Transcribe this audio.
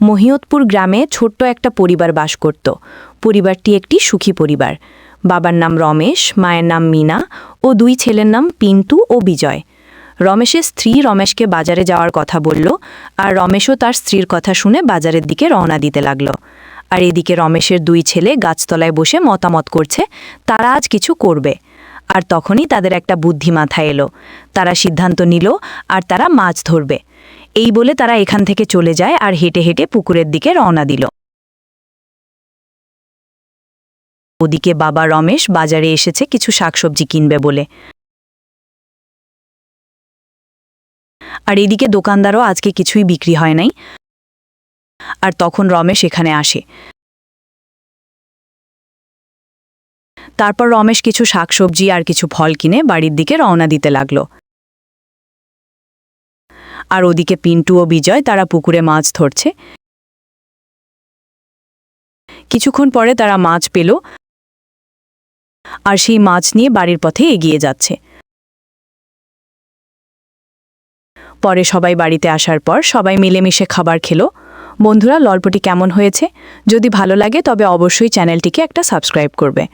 মহিয়তপুর গ্রামে ছোট্ট একটা পরিবার বাস করত। পরিবারটি একটি সুখী পরিবার। বাবার নাম রমেশ, মায়ের নাম মিনা ও দুই ছেলের নাম পিন্টু ও বিজয়। রমেশের স্ত্রী রমেশকে বাজারে যাওয়ার কথা বলল, আর রমেশও তার স্ত্রীর কথা শুনে বাজারের দিকে রওনা দিতে লাগল। আর এদিকে রমেশের দুই ছেলে গাছতলায় বসে মতামত করছে তারা আজ কিছু করবে। আর তখনই তাদের একটা বুদ্ধি মাথায় এলো। তারা সিদ্ধান্ত নিল আর তারা মাছ ধরবে। এই বলে তারা এখান থেকে চলে যায় আর হেঁটে হেঁটে পুকুরের দিকে রওনা দিল। ওদিকে বাবা রমেশ বাজারে এসেছে কিছু শাকসবজি কিনবে বলে। আর এদিকে দোকানদারও আজকে কিছুই বিক্রি হয় নাই। আর তখন রমেশ এখানে আসে। তারপর রমেশ কিছু শাকসবজি আর কিছু ফল কিনে বাড়ির দিকে রওনা দিতে লাগলো। আর ওদিকে পিন্টু ও বিজয় তারা পুকুরে মাছ ধরছে। কিছুক্ষণ পরে তারা মাছ পেল আর সেই মাছ নিয়ে বাড়ির পথে এগিয়ে যাচ্ছে। পরে সবাই বাড়িতে আসার পর সবাই মিলেমিশে খাবার খেলো। বন্ধুরা, গল্পটি কেমন হয়েছে? যদি ভালো লাগে তবে অবশ্যই চ্যানেলটিকে একটা সাবস্ক্রাইব করবে।